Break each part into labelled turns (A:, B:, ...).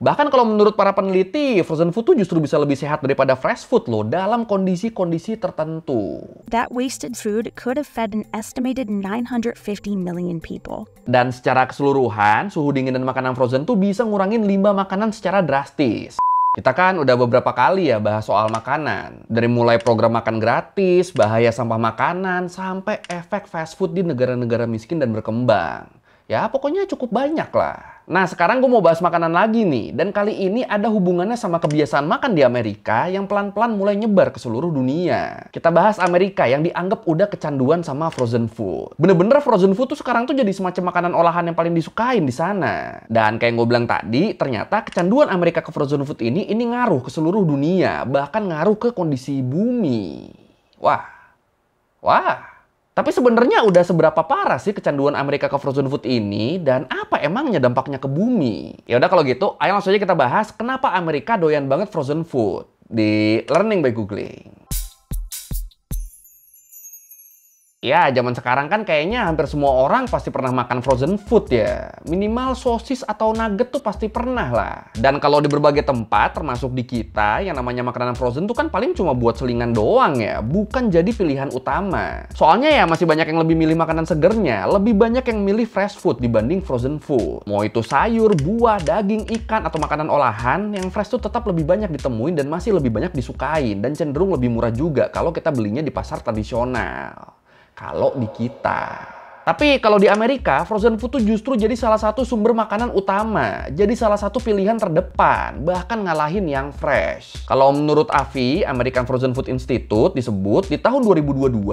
A: Bahkan kalau menurut para peneliti, frozen food tuh justru bisa lebih sehat daripada fresh food loh dalam kondisi-kondisi tertentu.
B: That wasted food could have fed an estimated 950 million people.
A: Dan secara keseluruhan, suhu dingin dan makanan frozen tuh bisa ngurangin limbah makanan secara drastis. Kita kan udah beberapa kali ya bahas soal makanan. Dari mulai program makan gratis, bahaya sampah makanan, sampai efek fast food di negara-negara miskin dan berkembang. Ya pokoknya cukup banyak lah. Nah sekarang gue mau bahas makanan lagi nih. Dan kali ini ada hubungannya sama kebiasaan makan di Amerika yang pelan-pelan mulai nyebar ke seluruh dunia. Kita bahas Amerika yang dianggap udah kecanduan sama frozen food. Bener-bener frozen food tuh sekarang tuh jadi semacam makanan olahan yang paling disukain di sana. Dan kayak gue bilang tadi, ternyata kecanduan Amerika ke frozen food ini ngaruh ke seluruh dunia. Bahkan ngaruh ke kondisi bumi. Wah. Tapi sebenarnya udah seberapa parah sih kecanduan Amerika ke frozen food ini dan apa emangnya dampaknya ke bumi? Ya udah kalau gitu, ayo langsung aja kita bahas kenapa Amerika doyan banget frozen food di Learning by Googling. Ya, zaman sekarang kan kayaknya hampir semua orang pasti pernah makan frozen food ya. Minimal sosis atau nugget tuh pasti pernah lah. Dan kalau di berbagai tempat, termasuk di kita, yang namanya makanan frozen tuh kan paling cuma buat selingan doang ya. Bukan jadi pilihan utama. Soalnya ya masih banyak yang lebih milih makanan segernya. Lebih banyak yang milih fresh food dibanding frozen food. Mau itu sayur, buah, daging, ikan, atau makanan olahan, yang fresh tuh tetap lebih banyak ditemuin dan masih lebih banyak disukain. Dan cenderung lebih murah juga kalau kita belinya di pasar tradisional. Kalau di kita. Tapi kalau di Amerika, frozen food tuh justru jadi salah satu sumber makanan utama. Jadi salah satu pilihan terdepan, bahkan ngalahin yang fresh. Kalau menurut AFI, American Frozen Food Institute disebut di tahun 2022,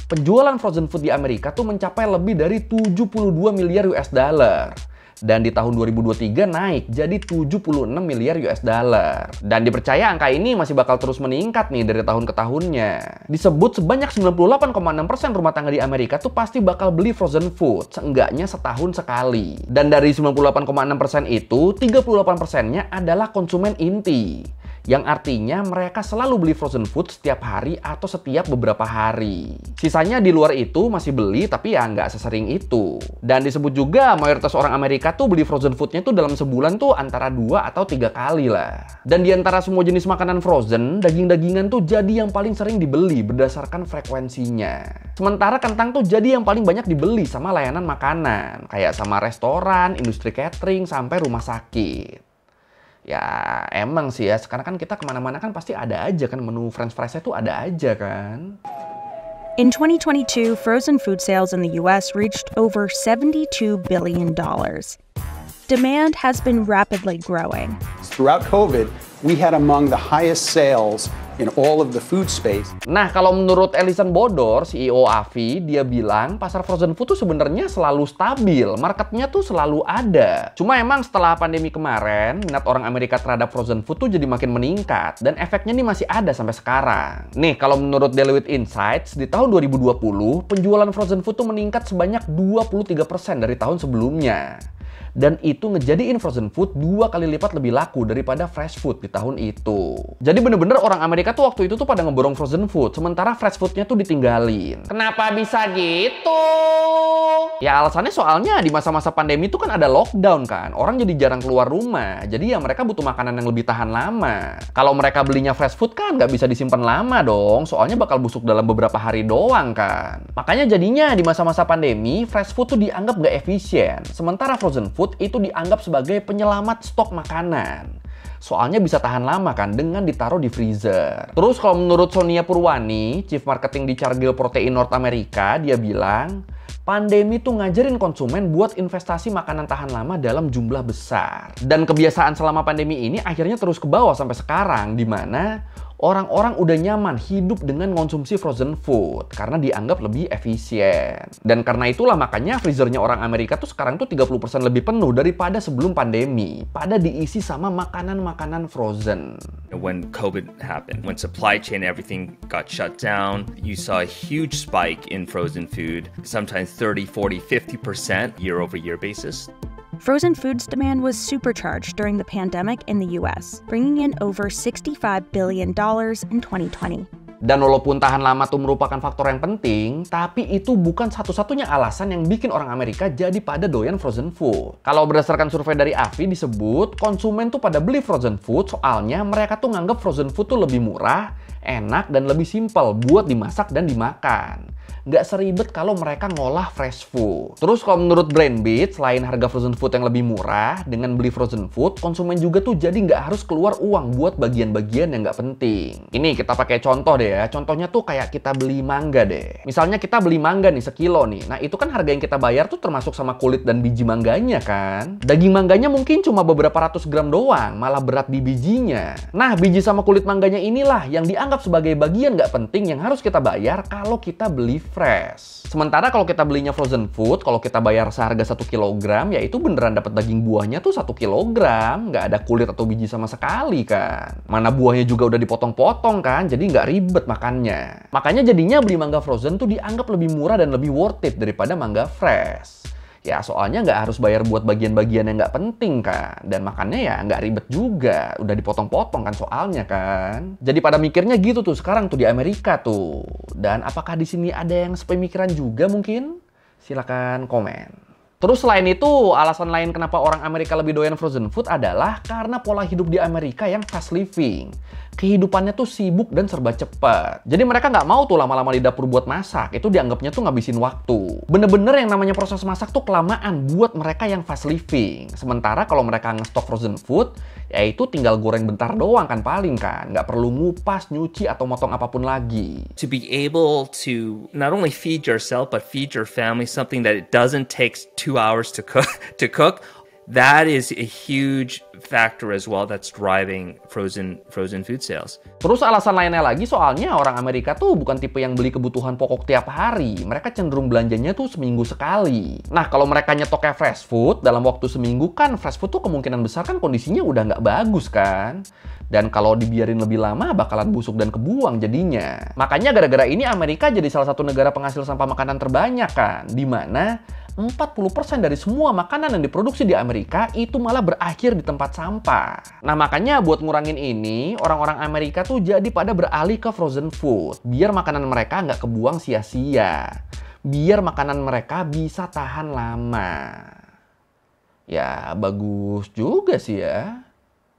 A: penjualan frozen food di Amerika tuh mencapai lebih dari 72 miliar US dollar. Dan di tahun 2023 naik jadi 76 miliar US dollar. Dan dipercaya angka ini masih bakal terus meningkat nih dari tahun ke tahunnya. Disebut sebanyak 98,6% rumah tangga di Amerika tuh pasti bakal beli frozen food, seenggaknya setahun sekali. Dan dari 98,6% itu, 38%-nya adalah konsumen inti. Yang artinya mereka selalu beli frozen food setiap hari atau setiap beberapa hari. Sisanya di luar itu masih beli tapi ya nggak sesering itu. Dan disebut juga mayoritas orang Amerika tuh beli frozen foodnya tuh dalam sebulan tuh antara 2 atau 3 kali lah. Dan di antara semua jenis makanan frozen, daging-dagingan tuh jadi yang paling sering dibeli berdasarkan frekuensinya. Sementara kentang tuh jadi yang paling banyak dibeli sama layanan makanan. Kayak sama restoran, industri catering, sampai rumah sakit. Ya emang sih ya, sekarang kan kita kemana-mana kan pasti ada aja kan menu french fries-nya tuh ada aja kan.
B: In 2022, frozen food sales in the US reached over $72 billion. Demand has been rapidly growing.
C: Throughout COVID, we had among the highest sales in all of the food space.
A: Nah, kalau menurut Ellison Bodor, CEO AFI, dia bilang pasar frozen food tuh sebenarnya selalu stabil, marketnya tuh selalu ada. Cuma emang setelah pandemi kemarin, minat orang Amerika terhadap frozen food tuh jadi makin meningkat, dan efeknya nih masih ada sampai sekarang. Nih, kalau menurut Deloitte Insights, di tahun 2020, penjualan frozen food tuh meningkat sebanyak 23% dari tahun sebelumnya. Dan itu ngejadiin frozen food 2 kali lipat lebih laku daripada fresh food di tahun itu. Jadi bener-bener orang Amerika tuh waktu itu tuh pada ngeborong frozen food, sementara fresh foodnya tuh ditinggalin. Kenapa bisa gitu? Ya alasannya soalnya di masa-masa pandemi itu kan ada lockdown kan, orang jadi jarang keluar rumah, jadi ya mereka butuh makanan yang lebih tahan lama. Kalau mereka belinya fresh food kan nggak bisa disimpan lama dong, soalnya bakal busuk dalam beberapa hari doang kan. Makanya jadinya di masa-masa pandemi, fresh food tuh dianggap nggak efisien, sementara frozen food itu dianggap sebagai penyelamat stok makanan. Soalnya bisa tahan lama kan dengan ditaruh di freezer. Terus kalau menurut Sonia Purwani, Chief Marketing di Cargill Protein North America, dia bilang, pandemi tuh ngajarin konsumen buat investasi makanan tahan lama dalam jumlah besar. Dan kebiasaan selama pandemi ini akhirnya terus ke bawah sampai sekarang, di mana orang-orang udah nyaman hidup dengan konsumsi frozen food karena dianggap lebih efisien. Dan karena itulah makanya freezernya orang Amerika tuh sekarang tuh 30% lebih penuh daripada sebelum pandemi. Pada diisi sama makanan-makanan frozen.
D: When COVID happened, when supply chain everything got shut down, you saw a huge spike in frozen food, sometimes 30, 40, 50% year-over-year basis.
B: Frozen foods demand was supercharged during the pandemic in the US, bringing in over $65 billion in 2020.
A: Dan walaupun tahan lama tuh merupakan faktor yang penting, tapi itu bukan satu-satunya alasan yang bikin orang Amerika jadi pada doyan frozen food. Kalau berdasarkan survei dari AFI disebut, konsumen tuh pada beli frozen food soalnya mereka tuh nganggap frozen food tuh lebih murah, enak, dan lebih simpel buat dimasak dan dimakan. Nggak seribet kalau mereka ngolah fresh food. Terus kalau menurut BrandBeat, selain harga frozen food yang lebih murah, dengan beli frozen food, konsumen juga tuh jadi nggak harus keluar uang buat bagian-bagian yang nggak penting. Ini kita pakai contoh deh ya. Contohnya tuh kayak kita beli mangga deh. Misalnya kita beli mangga nih sekilo nih. Nah itu kan harga yang kita bayar tuh termasuk sama kulit dan biji mangganya kan. Daging mangganya mungkin cuma beberapa ratus gram doang, malah berat di bijinya. Nah biji sama kulit mangganya inilah yang dianggap sebagai bagian nggak penting yang harus kita bayar kalau kita beli fresh. Sementara kalau kita belinya frozen food, kalau kita bayar seharga 1 kg, ya itu beneran dapat daging buahnya tuh 1 kg, nggak ada kulit atau biji sama sekali kan. Mana buahnya juga udah dipotong-potong kan, jadi nggak ribet makannya. Makanya jadinya beli mangga frozen tuh dianggap lebih murah dan lebih worth it daripada mangga fresh. Ya soalnya nggak harus bayar buat bagian-bagian yang nggak penting kan. Dan makannya ya nggak ribet juga. Udah dipotong-potong kan soalnya kan. Jadi pada mikirnya gitu tuh sekarang tuh di Amerika tuh. Dan apakah di sini ada yang sepemikiran juga mungkin? Silakan komen. Terus selain itu, alasan lain kenapa orang Amerika lebih doyan frozen food adalah karena pola hidup di Amerika yang fast living. Kehidupannya tuh sibuk dan serba cepat. Jadi mereka nggak mau tuh lama-lama di dapur buat masak. Itu dianggapnya tuh ngabisin waktu. Bener-bener yang namanya proses masak tuh kelamaan buat mereka yang fast living. Sementara kalau mereka ngestok frozen food, ya itu tinggal goreng bentar doang kan paling kan. Nggak perlu ngupas, nyuci, atau motong apapun lagi.
D: To be able to not only feed yourself but feed your family, something that it doesn't take 2 hours to cook, that is a huge factor as well that's driving frozen food sales.
A: Terus alasan lainnya lagi soalnya orang Amerika tuh bukan tipe yang beli kebutuhan pokok tiap hari. Mereka cenderung belanjanya tuh seminggu sekali. Nah kalau mereka nyetoknya fresh food dalam waktu seminggu kan fresh food tuh kemungkinan besar kan kondisinya udah nggak bagus kan. Dan kalau dibiarin lebih lama bakalan busuk dan kebuang jadinya. Makanya gara-gara ini Amerika jadi salah satu negara penghasil sampah makanan terbanyak kan. Dimana 40% dari semua makanan yang diproduksi di Amerika itu malah berakhir di tempat sampah. Nah makanya buat ngurangin ini, orang-orang Amerika tuh jadi pada beralih ke frozen food. Biar makanan mereka nggak kebuang sia-sia. Biar makanan mereka bisa tahan lama. Ya bagus juga sih ya.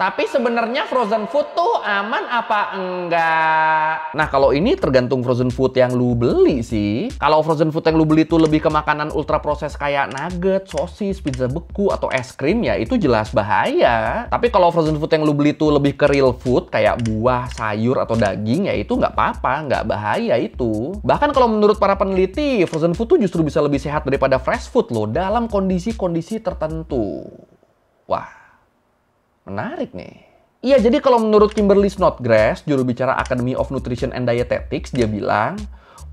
A: Tapi sebenarnya frozen food tuh aman apa enggak? Nah kalau ini tergantung frozen food yang lu beli sih. Kalau frozen food yang lu beli tuh lebih ke makanan ultra proses kayak nugget, sosis, pizza beku, atau es krim ya itu jelas bahaya. Tapi kalau frozen food yang lu beli tuh lebih ke real food kayak buah, sayur, atau daging ya itu nggak apa-apa, nggak bahaya itu. Bahkan kalau menurut para peneliti, frozen food tuh justru bisa lebih sehat daripada fresh food loh dalam kondisi-kondisi tertentu. Wah. Menarik nih. Iya, jadi kalau menurut Kimberly Snodgrass, juru bicara Academy of Nutrition and Dietetics, dia bilang,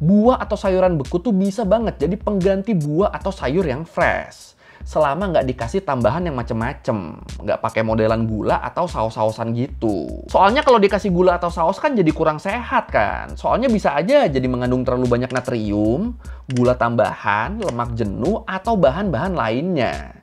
A: buah atau sayuran beku tuh bisa banget jadi pengganti buah atau sayur yang fresh. Selama nggak dikasih tambahan yang macem-macem. Nggak pakai modelan gula atau saus-sausan gitu. Soalnya kalau dikasih gula atau saus kan jadi kurang sehat kan. Soalnya bisa aja jadi mengandung terlalu banyak natrium, gula tambahan, lemak jenuh, atau bahan-bahan lainnya.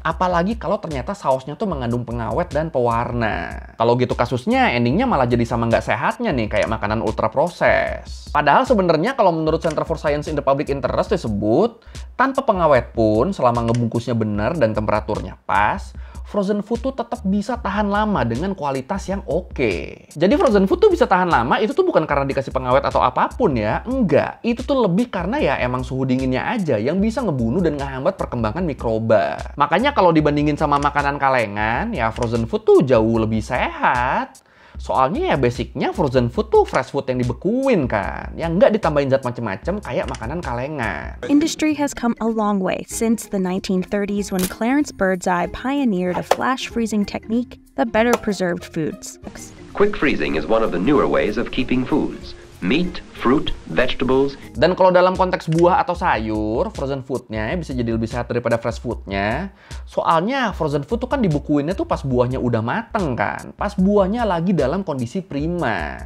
A: Apalagi kalau ternyata sausnya tuh mengandung pengawet dan pewarna. Kalau gitu kasusnya, endingnya malah jadi sama nggak sehatnya nih, kayak makanan ultra proses. Padahal sebenarnya kalau menurut Center for Science in the Public Interest disebut, tanpa pengawet pun, selama ngebungkusnya benar dan temperaturnya pas, frozen food tuh tetap bisa tahan lama dengan kualitas yang oke. Jadi frozen food tuh bisa tahan lama, itu tuh bukan karena dikasih pengawet atau apapun ya. Enggak, itu tuh lebih karena ya emang suhu dinginnya aja yang bisa ngebunuh dan ngehambat perkembangan mikroba. Makanya kalau dibandingin sama makanan kalengan, ya frozen food tuh jauh lebih sehat. Soalnya ya basicnya frozen food tuh fresh food yang dibekuin kan, yang nggak ditambahin zat macem-macem kayak makanan kalengan.
B: Industry has come a long way since the 1930s when Clarence Birdseye pioneered a flash freezing technique that better preserved foods.
E: Quick freezing is one of the newer ways of keeping foods. Meat, fruit, vegetables.
A: Dan kalau dalam konteks buah atau sayur, frozen foodnya bisa jadi lebih sehat daripada fresh foodnya. Soalnya frozen food tuh kan dibekuinnya tuh pas buahnya udah mateng kan. Pas buahnya lagi dalam kondisi prima.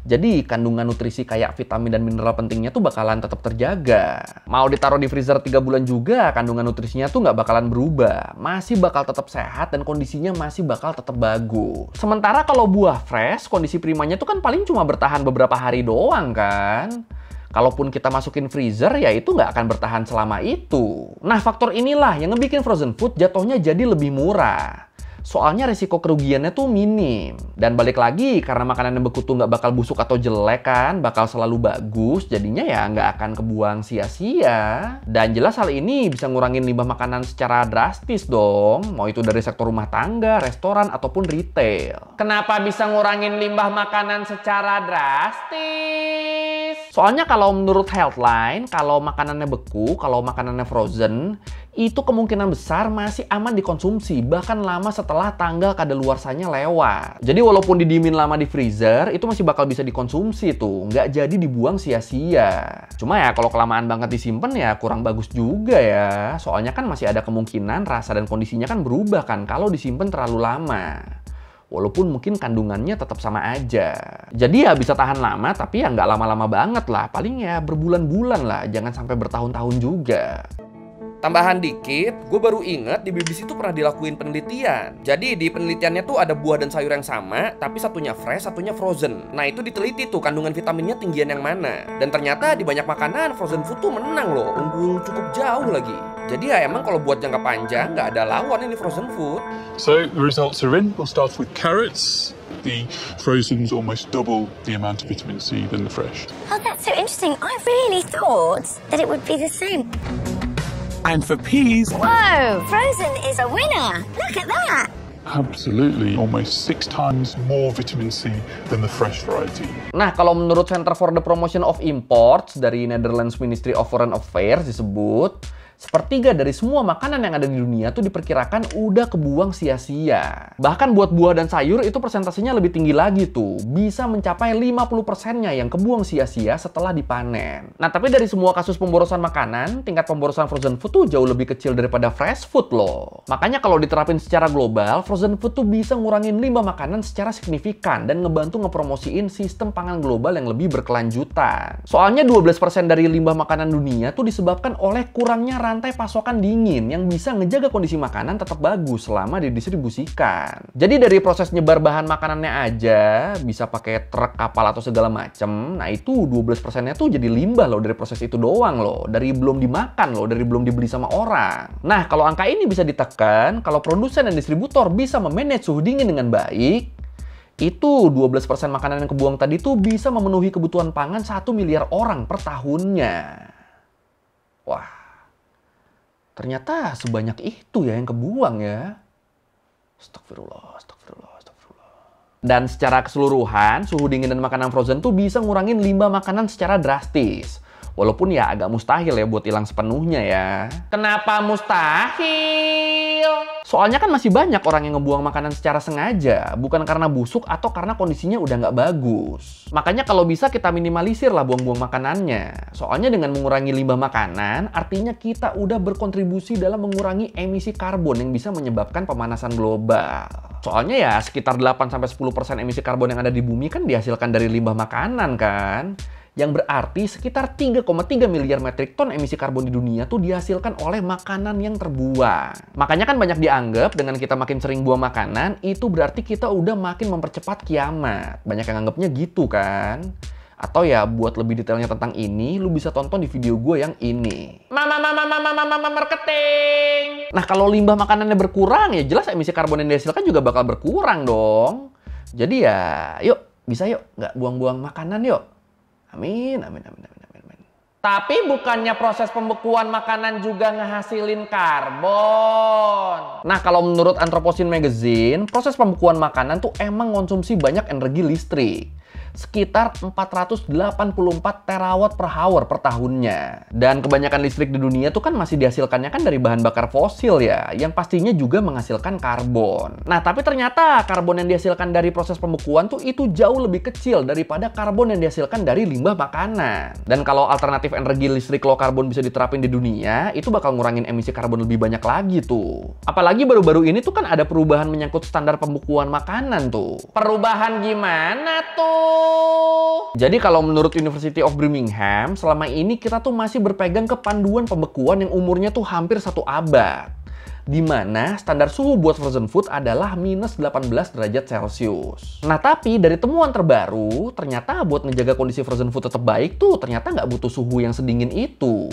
A: Jadi kandungan nutrisi kayak vitamin dan mineral pentingnya tuh bakalan tetap terjaga. Mau ditaruh di freezer 3 bulan juga, kandungan nutrisinya tuh nggak bakalan berubah. Masih bakal tetap sehat dan kondisinya masih bakal tetap bagus. Sementara kalau buah fresh, kondisi primanya tuh kan paling cuma bertahan beberapa hari doang kan. Kalaupun kita masukin freezer, ya itu nggak akan bertahan selama itu. Nah, faktor inilah yang ngebikin frozen food jatuhnya jadi lebih murah. Soalnya resiko kerugiannya tuh minim. Dan balik lagi, karena makanan yang beku tuh nggak bakal busuk atau jelek kan, bakal selalu bagus, jadinya ya nggak akan kebuang sia-sia. Dan jelas hal ini bisa ngurangin limbah makanan secara drastis dong, mau itu dari sektor rumah tangga, restoran, ataupun retail. Kenapa bisa ngurangin limbah makanan secara drastis? Soalnya kalau menurut Healthline, kalau makanannya beku, kalau makanannya frozen, itu kemungkinan besar masih aman dikonsumsi, bahkan lama setelah tanggal kadaluarsanya lewat. Jadi walaupun didiemin lama di freezer, itu masih bakal bisa dikonsumsi tuh, nggak jadi dibuang sia-sia. Cuma ya kalau kelamaan banget disimpan ya kurang bagus juga ya. Soalnya kan masih ada kemungkinan rasa dan kondisinya kan berubah kan kalau disimpan terlalu lama. Walaupun mungkin kandungannya tetap sama aja. Jadi ya bisa tahan lama, tapi ya nggak lama-lama banget lah. Paling ya berbulan-bulan lah, jangan sampai bertahun-tahun juga. Tambahan dikit, gue baru inget di BBC tuh pernah dilakuin penelitian. Jadi di penelitiannya tuh ada buah dan sayur yang sama, tapi satunya fresh, satunya frozen. Nah itu diteliti tuh kandungan vitaminnya tinggian yang mana. Dan ternyata di banyak makanan frozen food tuh menang loh, unggul cukup jauh lagi. Jadi ya emang kalau buat jangka panjang nggak ada lawan ini frozen food.
F: So the results are in. We'll start with carrots. The frozen's almost double the amount of vitamin C than the fresh.
G: Oh, that's so interesting. I really thought that it would be the same.
F: And for peas,
G: Whoa, frozen is a winner. Look at that.
F: absolutely almost 6 times more vitamin C than the fresh variety.
A: Nah, kalau menurut Center for the Promotion of Imports dari Netherlands Ministry of Foreign Affairs disebut, sepertiga dari semua makanan yang ada di dunia tuh diperkirakan udah kebuang sia-sia. Bahkan buat buah dan sayur itu persentasenya lebih tinggi lagi tuh. Bisa mencapai 50%-nya yang kebuang sia-sia setelah dipanen. Nah, tapi dari semua kasus pemborosan makanan, tingkat pemborosan frozen food tuh jauh lebih kecil daripada fresh food loh. Makanya kalau diterapin secara global, frozen food tuh bisa ngurangin limbah makanan secara signifikan dan ngebantu ngepromosiin sistem pangan global yang lebih berkelanjutan. Soalnya 12% dari limbah makanan dunia tuh disebabkan oleh kurangnya rantai pasokan dingin yang bisa ngejaga kondisi makanan tetap bagus selama didistribusikan. Jadi dari proses nyebar bahan makanannya aja bisa pakai truk, kapal atau segala macem. Nah itu 12%-nya tuh jadi limbah loh dari proses itu doang loh. Dari belum dimakan loh, dari belum dibeli sama orang. Nah kalau angka ini bisa ditekan, kalau produsen dan distributor bisa memanage suhu dingin dengan baik, itu 12% makanan yang kebuang tadi tuh bisa memenuhi kebutuhan pangan 1 miliar orang per tahunnya. Wah. Ternyata sebanyak itu ya yang kebuang ya. Astagfirullah, astagfirullah, astagfirullah. Dan secara keseluruhan, suhu dingin dan makanan frozen tuh bisa ngurangin limbah makanan secara drastis. Walaupun ya agak mustahil ya buat hilang sepenuhnya ya. Kenapa mustahil? Soalnya kan masih banyak orang yang ngebuang makanan secara sengaja, bukan karena busuk atau karena kondisinya udah nggak bagus. Makanya kalau bisa kita minimalisir lah buang-buang makanannya. Soalnya dengan mengurangi limbah makanan, artinya kita udah berkontribusi dalam mengurangi emisi karbon yang bisa menyebabkan pemanasan global. Soalnya ya sekitar 8-10% emisi karbon yang ada di bumi kan dihasilkan dari limbah makanan kan. Yang berarti sekitar 3,3 miliar metrik ton emisi karbon di dunia tuh dihasilkan oleh makanan yang terbuang. Makanya kan banyak dianggap dengan kita makin sering buang makanan, itu berarti kita udah makin mempercepat kiamat. Banyak yang anggapnya gitu kan. Atau ya buat lebih detailnya tentang ini, lu bisa tonton di video gue yang ini. Mama marketing! Nah kalau limbah makanannya berkurang, ya jelas emisi karbon yang dihasilkan juga bakal berkurang dong. Jadi ya, yuk, bisa yuk, nggak buang-buang makanan yuk. Amin, amin, amin, amin, amin, amin. Tapi bukannya proses pembekuan makanan juga ngehasilin karbon. Nah, kalau menurut Anthropocene Magazine, proses pembekuan makanan tuh emang konsumsi banyak energi listrik. Sekitar 484 terawatt per hour per tahunnya. Dan kebanyakan listrik di dunia tuh kan masih dihasilkannya kan dari bahan bakar fosil ya, yang pastinya juga menghasilkan karbon. Nah, tapi ternyata karbon yang dihasilkan dari proses pembekuan tuh itu jauh lebih kecil daripada karbon yang dihasilkan dari limbah makanan. Dan kalau alternatif energi listrik low karbon bisa diterapin di dunia, itu bakal ngurangin emisi karbon lebih banyak lagi tuh. Apalagi baru-baru ini tuh kan ada perubahan menyangkut standar pembekuan makanan tuh. Perubahan gimana tuh? Jadi kalau menurut University of Birmingham, selama ini kita tuh masih berpegang ke panduan pembekuan yang umurnya tuh hampir 1 abad. Di mana standar suhu buat frozen food adalah minus 18 derajat Celcius. Nah tapi dari temuan terbaru, ternyata buat ngejaga kondisi frozen food tetap baik tuh, ternyata nggak butuh suhu yang sedingin itu.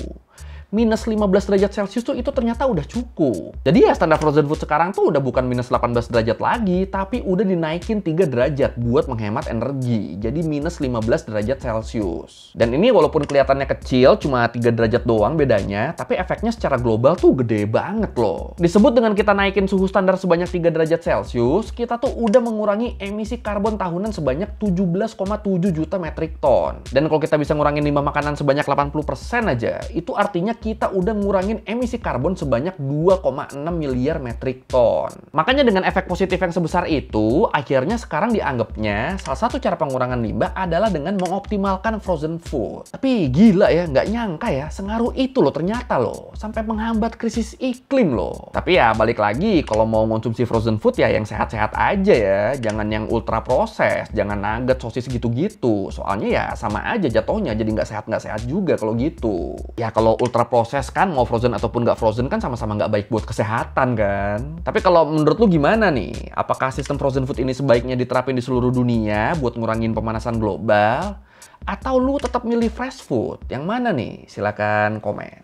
A: Minus 15 derajat Celcius tuh itu ternyata udah cukup. Jadi ya standar frozen food sekarang tuh udah bukan minus 18 derajat lagi, tapi udah dinaikin 3 derajat buat menghemat energi. Jadi minus 15 derajat Celcius. Dan ini walaupun kelihatannya kecil, cuma 3 derajat doang bedanya, tapi efeknya secara global tuh gede banget loh. Disebut dengan kita naikin suhu standar sebanyak 3 derajat Celcius, kita tuh udah mengurangi emisi karbon tahunan sebanyak 17,7 juta metrik ton. Dan kalau kita bisa ngurangin limbah makanan sebanyak 80% aja, itu artinya kita udah ngurangin emisi karbon sebanyak 2,6 miliar metrik ton. Makanya dengan efek positif yang sebesar itu, akhirnya sekarang dianggapnya salah satu cara pengurangan limbah adalah dengan mengoptimalkan frozen food. Tapi gila ya, nggak nyangka ya, sengaruh itu loh ternyata loh, sampai menghambat krisis iklim loh. Tapi ya balik lagi, kalau mau konsumsi frozen food ya yang sehat-sehat aja ya, jangan yang ultra proses, jangan nugget, sosis gitu-gitu. Soalnya ya sama aja jatuhnya, jadi nggak sehat juga kalau gitu. Ya kalau ultra proses kan, mau frozen ataupun nggak frozen kan sama-sama nggak baik buat kesehatan kan. Tapi kalau menurut lu gimana nih? Apakah sistem frozen food ini sebaiknya diterapin di seluruh dunia buat ngurangin pemanasan global? Atau lu tetap milih fresh food? Yang mana nih? Silakan komen.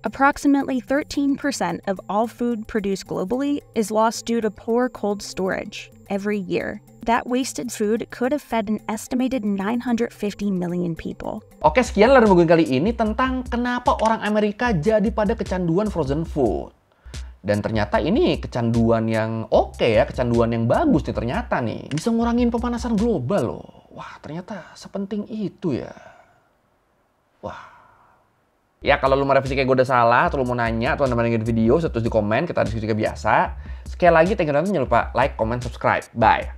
B: Approximately 13% of all food produced globally is lost due to poor cold storage every year. That wasted food could have fed an estimated 950 million people.
A: Oke, sekian lah review kali ini tentang kenapa orang Amerika jadi pada kecanduan frozen food. Dan ternyata ini kecanduan yang oke ya, kecanduan yang bagus nih ternyata nih. Bisa ngurangin pemanasan global loh. Wah, ternyata sepenting itu ya. Wah. Ya kalau lu mau revisi kayak gue udah salah, atau lu mau nanya, atau nambah video, terus di komen, kita diskusi kayak biasa. Sekali lagi, thank you, jangan lupa like, comment, subscribe. Bye.